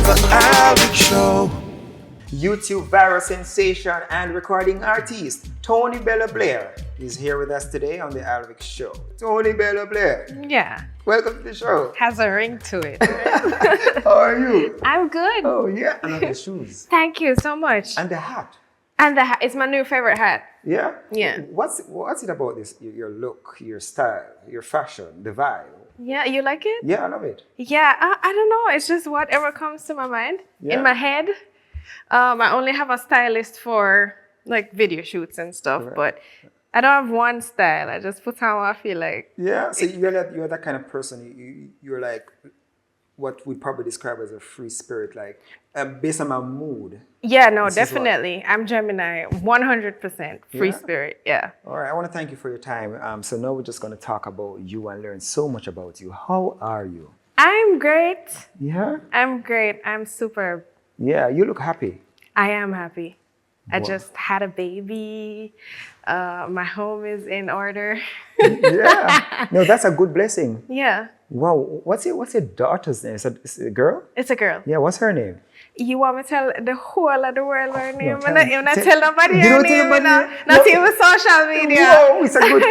The Alric Show. YouTube viral sensation and recording artist Tony Bella Blair is here with us today on the Alric Show. Tony Bella Blair, Yeah, welcome to the show. has a ring to it. How are you? I'm good. Oh yeah, I love the shoes Thank you so much. and the hat. And the hat, it's my new favorite hat. Yeah. Yeah. What's it about this? Your look, your style, your fashion, the vibe. Yeah, you like it? Yeah, I love it. Yeah, I don't know. It's just whatever comes to my mind. Yeah. In my head. I only have a stylist for like video shoots and stuff, Right. but I don't have one style. I just put on what I feel like. Yeah. So you're that kind of person. You're like what we probably describe as a free spirit, like based on my mood. Yeah, no, This is what- definitely. I'm Gemini, 100% free Yeah? spirit. Yeah. All right, I want to thank you for your time. So now we're just going to talk about you and learn so much about you. How are you? I'm great. Yeah? I'm great. I'm super. Yeah, you look happy. I am happy. I Wow. just had a baby. My home is in order. Yeah. No, that's a good blessing. Yeah, Wow. What's your daughter's name? Is it a girl? it's a girl. Yeah, what's her name? You want me to tell the whole of the world her name? tell I'm me. not tell nobody You her don't tell name. nobody? Not No. even social media. Whoa,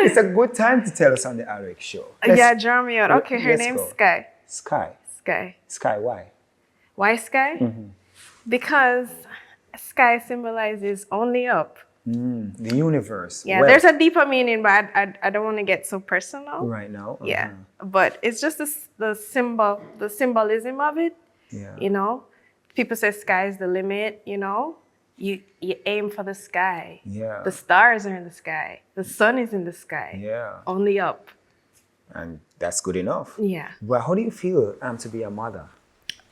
it's a good time to tell us on the Alric Show. Yeah, draw me out. Okay, her let's name's go. Sky. Sky. Sky. Sky, why? Why Sky? Mm-hmm. Because sky symbolizes only up. The universe. Yeah, Well, there's a deeper meaning, but I don't want to get so personal. right now. Yeah, uh-huh. but it's just the symbolism of it. Yeah. You know, people say sky is the limit. You know, you aim for the sky. Yeah. The stars are in the sky. The sun is in the sky. Yeah. Only up. And that's good enough. Yeah. Well, how do you feel to be a mother?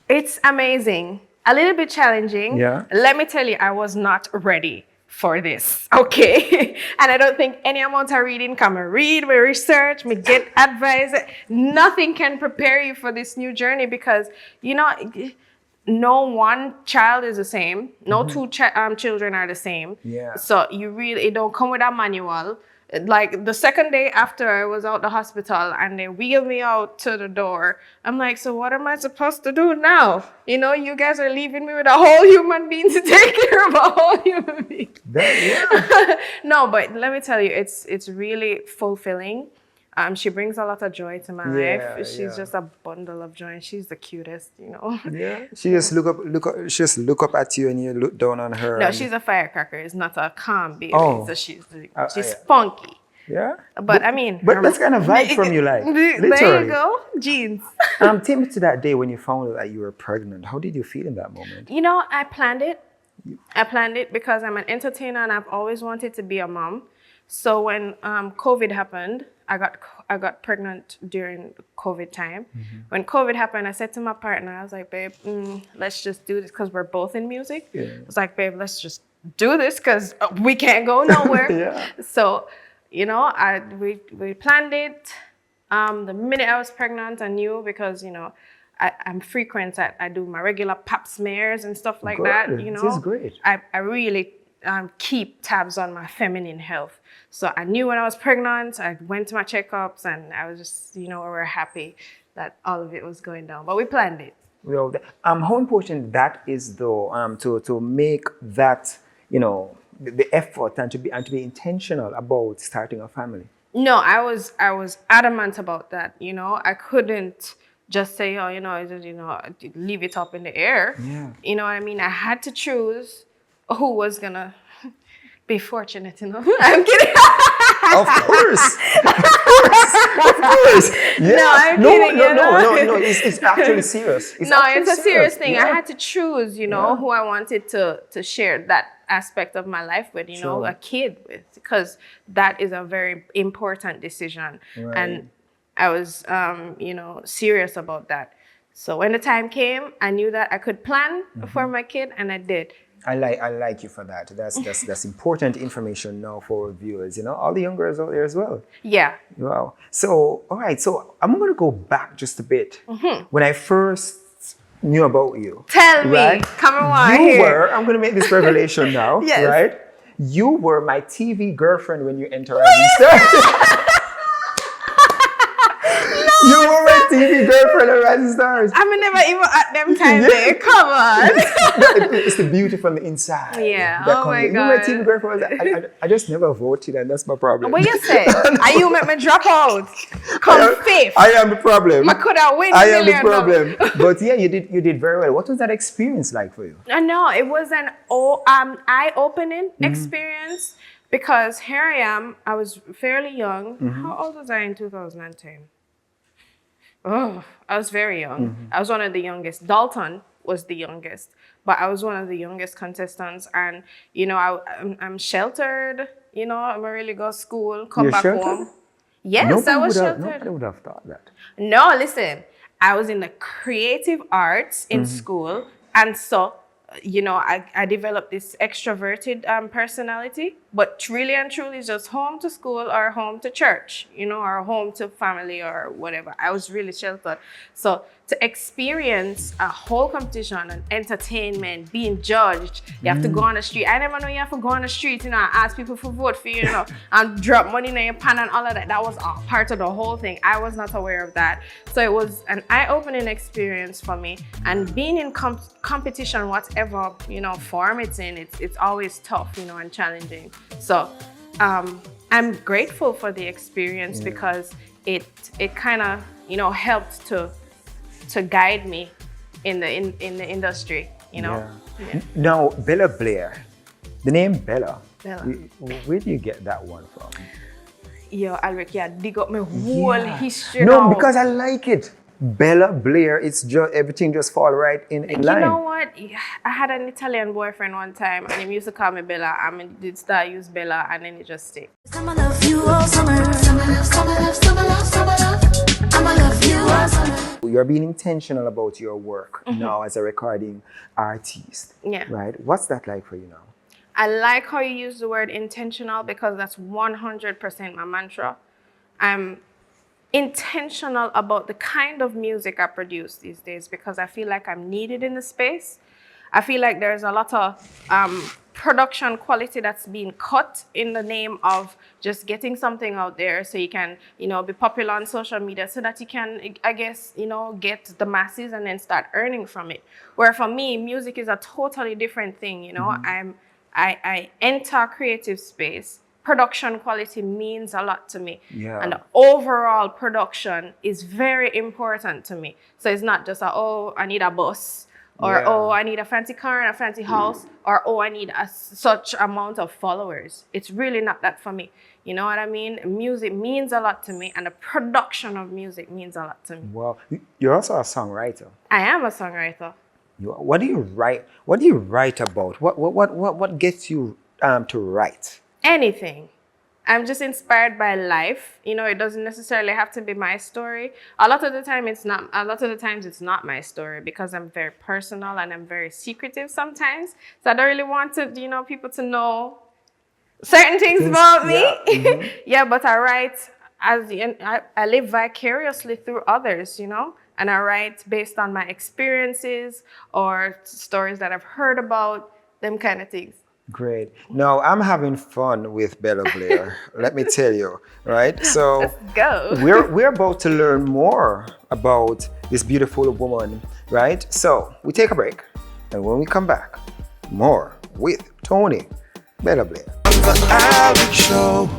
It's amazing. A little bit challenging. Yeah. Let me tell you, I was not ready for this. Okay. And I don't think any amount of reading can me read, me research, me get advice. Nothing can prepare you for this new journey because, you know, no one child is the same. No two children are the same. Yeah. So you really, it don't come with a manual. Like the second day after I was out the hospital and they wheeled me out to the door, I'm like, so what am I supposed to do now? You know, you guys are leaving me with a whole human being to take care of a whole human being. Yeah. No, but let me tell you, it's really fulfilling. She brings a lot of joy to my Yeah, life. She's yeah. just a bundle of joy, and she's the cutest, you know. Yeah. She just look up at you and you look down on her. No, and- she's a firecracker. It's not a calm baby. Oh. So she's yeah. spunky. Yeah. But I mean, But that's kind of vibe from you, like there literally. you go, jeans. Take me to that day when you found out that you were pregnant. How did you feel in that moment? You know, I planned it. I planned it because I'm an entertainer and I've always wanted to be a mom. So when COVID happened, I got pregnant during COVID time. When COVID happened, I said to my partner, I was like, babe, let's just do this because we're both in music. Yeah. I was like, babe, let's just do this because we can't go nowhere. Yeah. So, you know, we planned it. The minute I was pregnant, I knew because, you know, I'm frequent. I do my regular pap smears and stuff like that. Good. You know, This is great. I really keep tabs on my feminine health. So I knew when I was pregnant, I went to my checkups and I was just, you know, we were happy that all of it was going down. But we planned it. Well, how important that is, though, to make that, you know, the effort and to be intentional about starting a family. No, I was adamant about that. You know, I couldn't just say, oh, you know, leave it up in the air. Yeah. You know what I mean? I had to choose who was gonna be fortunate enough. I'm kidding. Of course. Of course. Yeah. No, I'm kidding, you know? No. It's actually serious. No, actually it's a serious thing. Yeah. I had to choose, you know, Yeah. who I wanted to share that aspect of my life with, you know, Sure. a kid with, because that is a very important decision. Right. And I was, you know, serious about that. So when the time came, I knew that I could plan for my kid, and I did. I like you for that. That's important information now for our viewers. You know, all the young girls out there as well. Yeah. Wow. So, all right. So I'm going to go back just a bit. When I first knew about you. Tell me. Right? Come on You here. were, I'm going to make this revelation now. Yes. Right? You were my TV girlfriend when you entered Rising Star. You were my TV girlfriend World of Rising Stars. I'm never even at them time there. Come on. It's the beauty from the inside. Yeah. that Oh my you were God. TV girl for us. I just never voted, and that's my problem. What you say? And you make me drop out. Come fifth. I am the problem. I could have win I am the $1 million. problem. But yeah, you did very well. What was that experience like for you? I know it was an eye-opening experience because here I am. I was fairly young. How old was I in 2010? Oh, I was very young. I was one of the youngest. Dalton was the youngest, but I was one of the youngest contestants. And you know, I'm sheltered. You know, I'm really go to school, come You're back sheltered? home. Yes, I was sheltered. Nobody would have thought that. No, listen, I was in the creative arts in school. And so, you know, I developed this extroverted personality, but really and truly just home to school or home to church, you know, or home to family or whatever. I was really sheltered. So to experience a whole competition and entertainment, being judged, you have to go on the street. I never know you have to go on the street, you know, and ask people for vote for you, you know, and drop money in your pan and all of that. That was all part of the whole thing. I was not aware of that. So it was an eye-opening experience for me. And being in competition, whatever, you know, form it's in, it's always tough, you know, and challenging. So I'm grateful for the experience because it kind of, you know, helped to guide me in the industry, you know. Yeah. Now, Bella Blair, the name Bella. Bella. Where do you get that one from? Yo, Alric, yeah, dig up my whole history No, now. because I like it. Bella Blair, it's just everything just fall right in line. You know what? I had an Italian boyfriend one time, and he used to call me Bella. I mean, did start use Bella, and then it just stayed. Summer love you all summer. Summer love, summer love, summer love, summer love. I'ma love you all summer. You're being intentional about your work now as a recording artist. Yeah. Right? What's that like for you now? I like how you use the word intentional because that's 100% my mantra. I'm intentional about the kind of music I produce these days because I feel like I'm needed in the space. I feel like there's a lot of production quality that's being cut in the name of just getting something out there so you can, you know, be popular on social media so that you can, I guess, you know, get the masses and then start earning from it. Where for me, music is a totally different thing, you know. I enter creative space. Production quality means a lot to me. Yeah. And the overall production is very important to me. So it's not just oh, I need a bus, or oh, I need a fancy car and a fancy house, or oh, I need such amount of followers. It's really not that for me. You know what I mean? Music means a lot to me, and the production of music means a lot to me. Well, you're also a songwriter. I am a songwriter. What do you write? What do you write about? What gets you to write? Anything. I'm just inspired by life. You know, it doesn't necessarily have to be my story. A lot of the times it's not my story because I'm very personal and I'm very secretive sometimes. So I don't really want to, you know, people to know certain things about me. Yeah. Yeah, but I write I live vicariously through others, you know, and I write based on my experiences or stories that I've heard about, them kind of things. Great. Now, I'm having fun with Bella Blair. Let me tell you, right? So Let's go. we're about to learn more about this beautiful woman, right? So we take a break, and when we come back, more with Tony, Bella Blair. The Alex Show.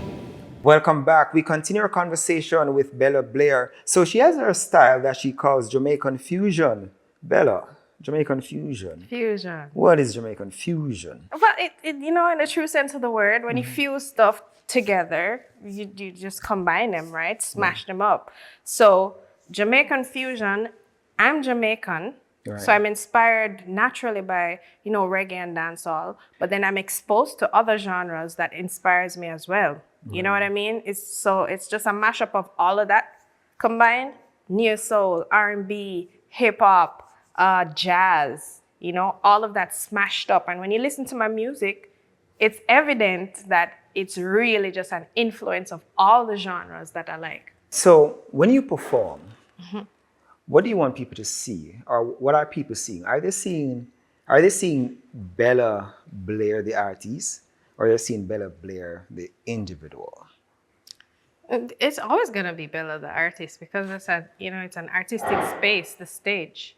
Welcome back. We continue our conversation with Bella Blair. So she has her style that she calls Jamaican fusion. Bella, Jamaican fusion. Fusion. What is Jamaican fusion? Well, it you know, in the true sense of the word, when you fuse stuff together, you just combine them, right? Smash them up. So Jamaican fusion, I'm Jamaican, Right. so I'm inspired naturally by, you know, reggae and dancehall, but then I'm exposed to other genres that inspires me as well. You know what I mean? It's just a mashup of all of that combined. Neo soul, R&B, hip hop, jazz, you know, all of that smashed up. And when you listen to my music, it's evident that it's really just an influence of all the genres that I like. So when you perform, what do you want people to see, or what are people seeing? Are they seeing Bella Blair the artist, or are they seeing Bella Blair the individual? It's always gonna be Bella the artist because it's an artistic space, the stage.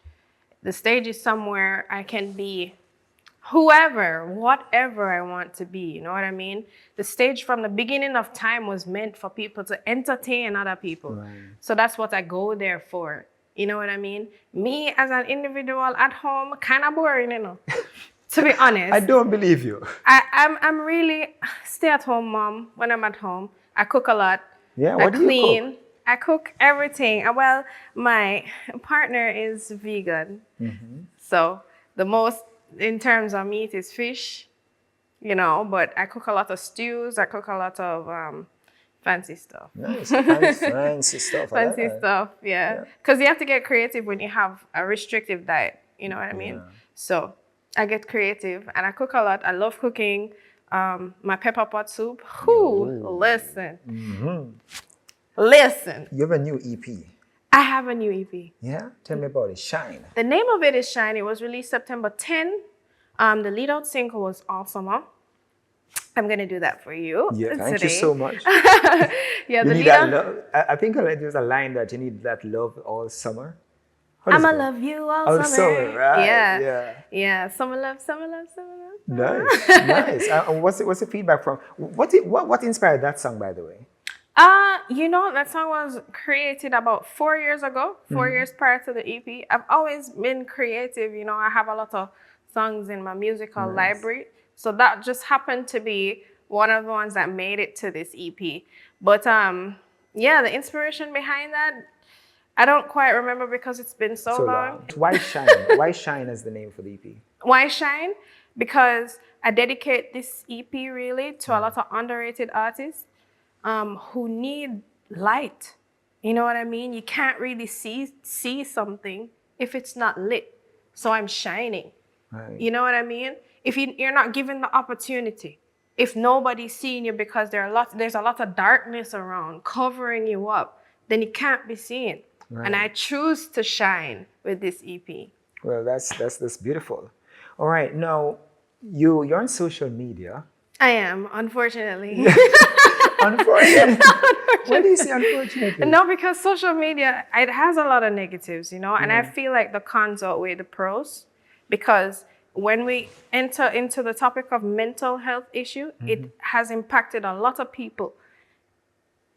The stage is somewhere I can be whoever, whatever I want to be, you know what I mean? The stage from the beginning of time was meant for people to entertain other people. Right. So that's what I go there for. You know what I mean? Me as an individual at home, kind of boring, to be honest. I don't believe you. I'm really stay-at-home mom when I'm at home. I cook a lot. Yeah, I what do you clean. cook? I cook everything. Well, my partner is vegan. So the most in terms of meat is fish, but I cook a lot of stews. I cook a lot of fancy stuff. Nice, fancy stuff. I like Fancy that. stuff, yeah. Because you have to get creative when you have a restrictive diet. You know what I mean? Yeah. So I get creative and I cook a lot. I love cooking. My pepper pot soup. Listen. Listen. You have a new EP. I have a new EP. Yeah? Tell me about it. Shine. The name of it is Shine. It was released September 10. The lead out single was All Summer. I'm gonna do that for you. Yeah, thank today. you so much. Yeah, You the need lead that out. love. I think there's a line that you need that love all summer. How does I'ma it go? love you all All summer. summer, right, Yeah. yeah. Summer love, summer love, summer love. Nice, nice. And what's the feedback from? What inspired that song, by the way? That song was created about 4 years ago, 4 years prior to the EP. I've always been creative, I have a lot of songs in my musical library. So that just happened to be one of the ones that made it to this EP. But the inspiration behind that, I don't quite remember because it's been so long. Why Shine? Why Shine as the name for the EP? Why Shine? Because I dedicate this EP really to a lot of underrated artists who need light. You know what I mean? You can't really see something if it's not lit. So I'm shining. Right. You know what I mean? If you're not given the opportunity, if nobody's seeing you because there's a lot of darkness around covering you up, then you can't be seen. Right. And I choose to shine with this EP. Well, that's beautiful. All right, now you're on social media. I am, unfortunately. Unfortunately. What do you say unfortunately? No, because social media, it has a lot of negatives, and I feel like the cons outweigh the pros, because when we enter into the topic of mental health issue, it has impacted a lot of people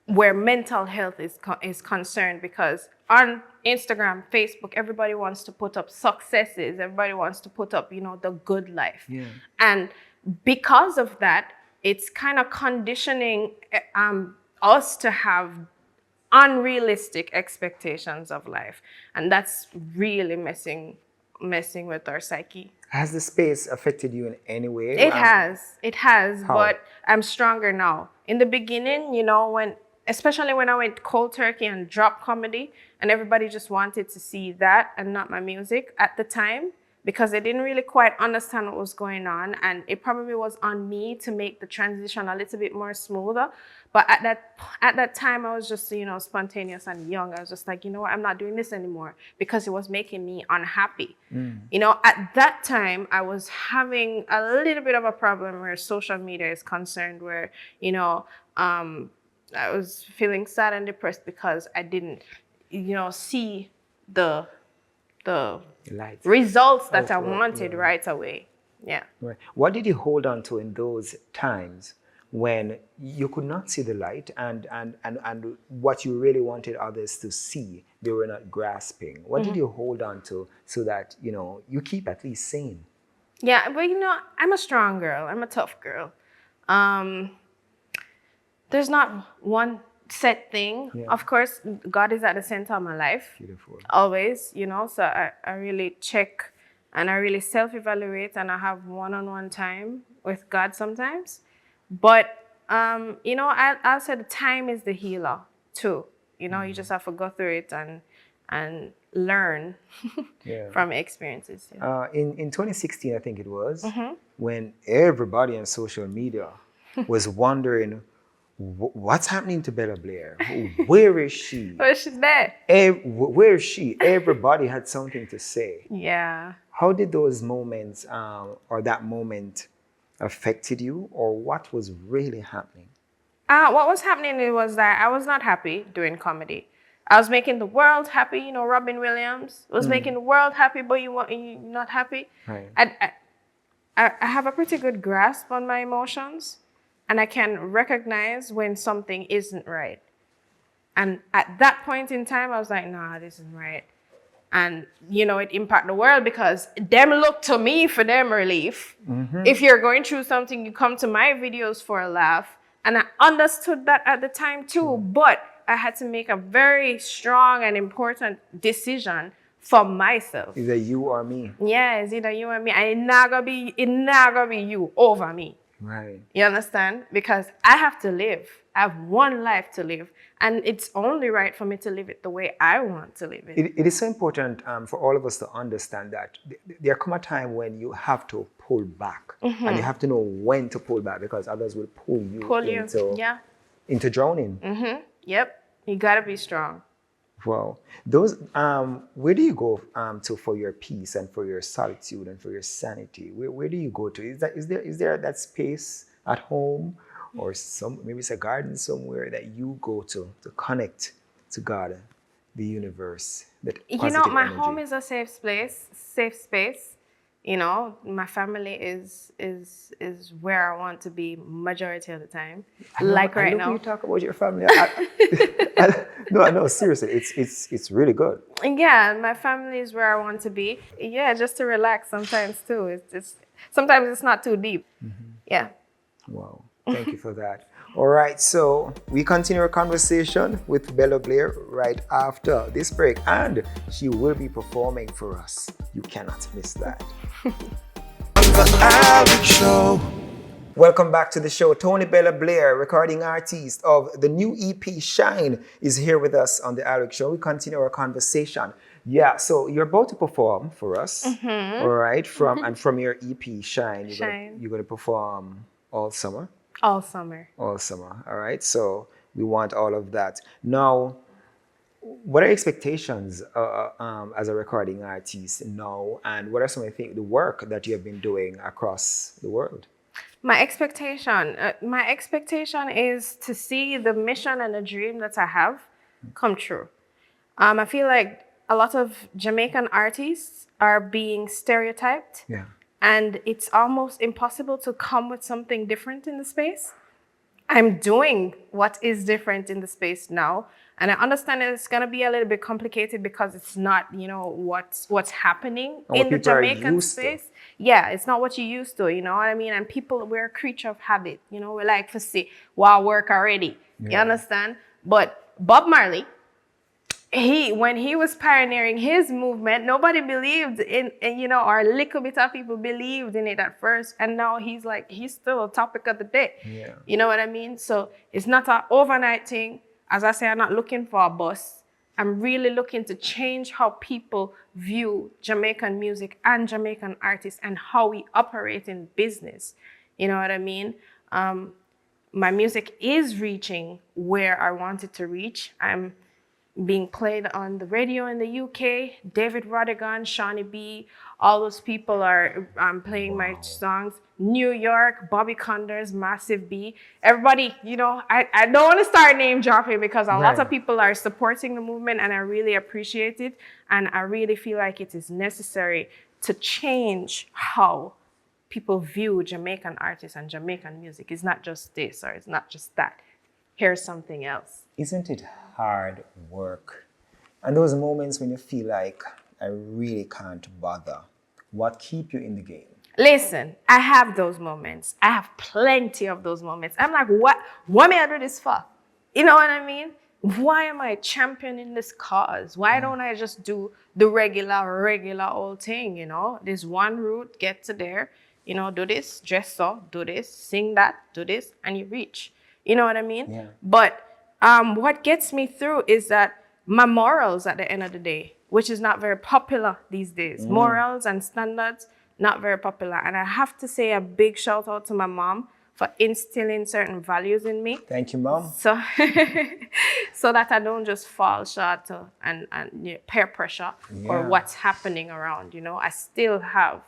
where mental health is concerned, because on Instagram, Facebook, everybody wants to put up successes. Everybody wants to put up, the good life. Yeah. And because of that, it's kind of conditioning us to have unrealistic expectations of life. And that's really messing with our psyche. Has the space affected you in any way? It has, How? but I'm stronger now. In the beginning, especially when I went cold turkey and dropped comedy, and everybody just wanted to see that and not my music at the time, because they didn't really quite understand what was going on, and it probably was on me to make the transition a little bit more smoother. But at that time, I was just, spontaneous and young. I was just like, I'm not doing this anymore, because it was making me unhappy. At that time, I was having a little bit of a problem where social media is concerned, where, I was feeling sad and depressed because I didn't, see the Light. results that I Right, wanted yeah. right away. Yeah. Right. What did you hold on to in those times when you could not see the light, and what you really wanted others to see, they were not grasping? What did you hold on to so that, you keep at least sane? Yeah, but I'm a strong girl. I'm a tough girl. There's not one set thing. Yeah. Of course, God is at the center of my life. Beautiful. Always, so I really check and I really self-evaluate, and I have one-on-one time with God sometimes. But, I'll say the time is the healer too. You just have to go through it and learn Yeah. from experiences. Yeah. In 2016, I think it was, when everybody on social media was wondering, what's happening to Bella Blair? Where is she? But she's there. Where is she? Everybody had something to say. Yeah. How did those moments or that moment affected you, or what was really happening? What was happening was that I was not happy doing comedy. I was making the world happy, Robin Williams was making the world happy, but you're not happy. Right. I have a pretty good grasp on my emotions, and I can recognize when something isn't right. And at that point in time, I was like, nah, this isn't right. And, it impacted the world because them look to me for them relief. If you're going through something, you come to my videos for a laugh. And I understood that at the time too, but I had to make a very strong and important decision for myself. Either you or me. Yeah, it's either you and me. And it not gonna be you over me. Right. You understand? Because I have to live. I have one life to live. And it's only right for me to live it the way I want to live it. It is so important for all of us to understand that there come a time when you have to pull back. And you have to know when to pull back because others will pull you into drowning. Yep. You gotta be strong. Wow. Those where do you go to for your peace and for your solitude and for your sanity? Where do you go to? Is there that space at home or maybe it's a garden somewhere that you go to connect to God, the universe, that positive my energy? home is a safe space. My family is where I want to be majority of the time. Right now. You talk about your family. No, seriously, it's really good. Yeah, my family is where I want to be. Yeah, just to relax sometimes too. Sometimes it's not too deep. Yeah. Wow. Thank you for that. All right, so we continue our conversation with Bella Blair right after this break, and she will be performing for us. You cannot miss that. The Alex Show. Welcome back to the show. Tony Bella Blair, recording artist of the new EP Shine, is here with us on the Alex Show. We continue our conversation. Yeah, so you're about to perform for us, all right? From your EP Shine, you're going to perform all summer. All summer. All summer. All right. So we want all of that. Now, what are your expectations as a recording artist now? And what are some of the work that you have been doing across the world? My expectation is to see the mission and the dream that I have come true. I feel like a lot of Jamaican artists are being stereotyped. Yeah. And it's almost impossible to come with something different in the space. I'm doing what is different in the space now. And I understand that it's going to be a little bit complicated because it's not, what's happening in the Jamaican space. Yeah, it's not what you used to, you know what I mean? And we're a creature of habit. We like to see, wow, work already. Yeah. You understand? But Bob Marley, when he was pioneering his movement, nobody believed in or a little bit of people believed in it at first. And now he's still a topic of the day. Yeah. You know what I mean? So it's not an overnight thing. As I say, I'm not looking for a bus. I'm really looking to change how people view Jamaican music and Jamaican artists and how we operate in business. You know what I mean? My music is reaching where I want it to reach. I'm being played on the radio in the UK. David Rodigan, Shawnee B, all those people are playing my songs. New York, Bobby Condors, Massive B. Everybody, I don't want to start name dropping because a lot of people are supporting the movement and I really appreciate it. And I really feel like it is necessary to change how people view Jamaican artists and Jamaican music. It's not just this or it's not just that. Here's something else. Isn't it hard work? And those moments when you feel like I really can't bother, what keep you in the game? Listen, I have those moments. I have plenty of those moments. I'm like, what may I do this for? You know what I mean? Why am I championing this cause? Why don't I just do the regular old thing, There's one route, get to there, do this, dress so, do this, sing that, do this, and you reach. You know what I mean? Yeah. But what gets me through is that my morals at the end of the day, which is not very popular these days. Morals and standards, not very popular. And I have to say a big shout out to my mom for instilling certain values in me. Thank you, Mom. So, so that I don't just fall short and peer pressure or what's happening around, I still have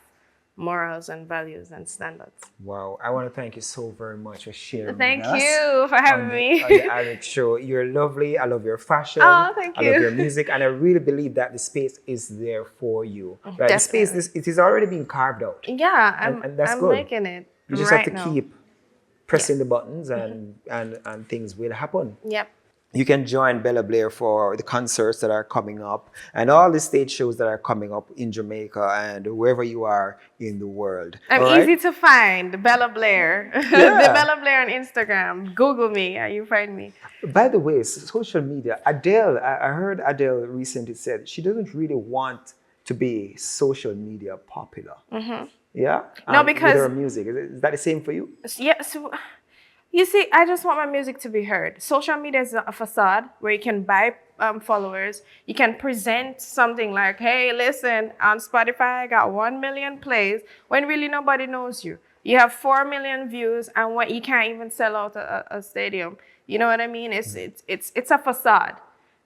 morals and values and standards. Wow, I want to thank you so very much for sharing Thank with us you for having me. on the Alex Show. You're lovely. I love your fashion. Oh, thank I love you. your music, and I really believe that the space is there for you. Right? The space, Definitely. it is already being carved out. Yeah, and that's I'm good. making it. You just right have to now. keep pressing the buttons, and things will happen. Yep. You can join Bella Blair for the concerts that are coming up and all the stage shows that are coming up in Jamaica and wherever you are in the world. I'm All right? easy to find, Bella Blair. Yeah. The Bella Blair on Instagram. Google me, you find me. By the way, social media, Adele, I heard Adele recently said she doesn't really want to be social media popular. Yeah? No, With because- her music. Is that the same for you? Yeah, so you see, I just want my music to be heard. Social media is a facade where you can buy followers. You can present something like, hey, listen, on Spotify, I got 1 million plays, when really nobody knows you. You have 4 million views, and what you can't even sell out a stadium. You know what I mean? It's a facade.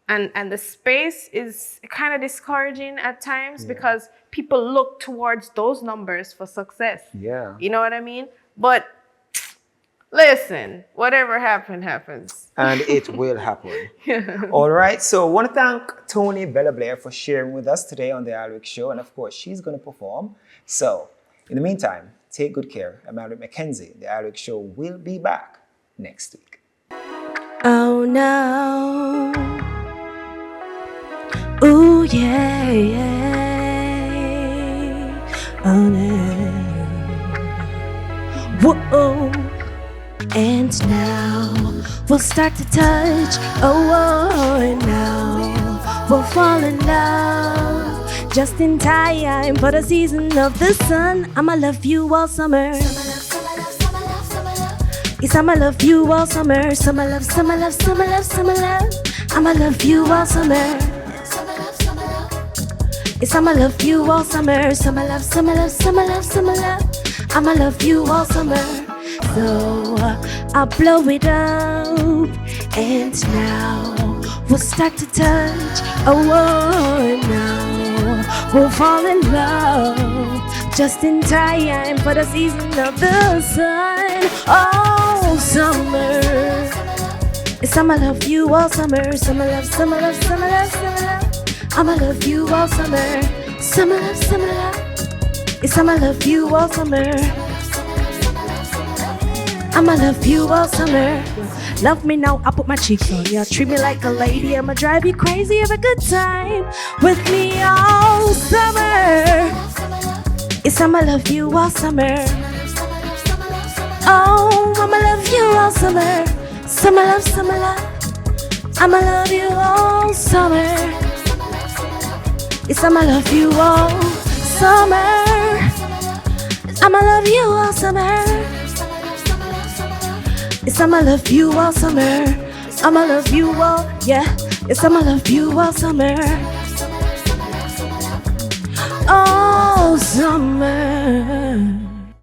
And the space is kind of discouraging at times because people look towards those numbers for success. Yeah. You know what I mean? But listen, whatever happens. And it will happen. All right. So I want to thank Tony Bella Blair for sharing with us today on the Alric Show. And of course, she's going to perform. So in the meantime, take good care. I'm Alric Mackenzie. The Alric Show will be back next week. Oh no. Ooh yeah, yeah. Oh no. Whoa. And now we'll start to touch. Oh, and now we'll fall in love. Just in time for the season of the sun. I'ma love you all summer. Yes, I'ma love you all summer. Summer love, summer love, summer love, summer love. I'ma love you all summer. Yes, I'ma love you all summer. Summer love, summer love, summer love, summer love. I'ma love you all summer. So I'll blow it up, and now we'll start to touch. Oh, and now we'll fall in love. Just in time for the season of the sun. Oh, summer. Yes, I'ma love you all summer. Summer love, summer love, summer love, summer love. I'ma love you all summer. Summer love, summer love. Yes, I'ma love you all summer. I'ma love you all summer. Love me now, I'll put my cheeks on ya. Treat me like a lady, I'ma drive you crazy. Have a good time with me all summer. Yes, I'ma love you all summer. Oh, I'ma love you all summer. Summer love, summer love. I'ma love you all summer. Yes, I'ma love you all summer. I'ma love you all summer. Yes, I'ma love you all summer. I'ma love you all, yeah. Yes, I'ma love you all summer.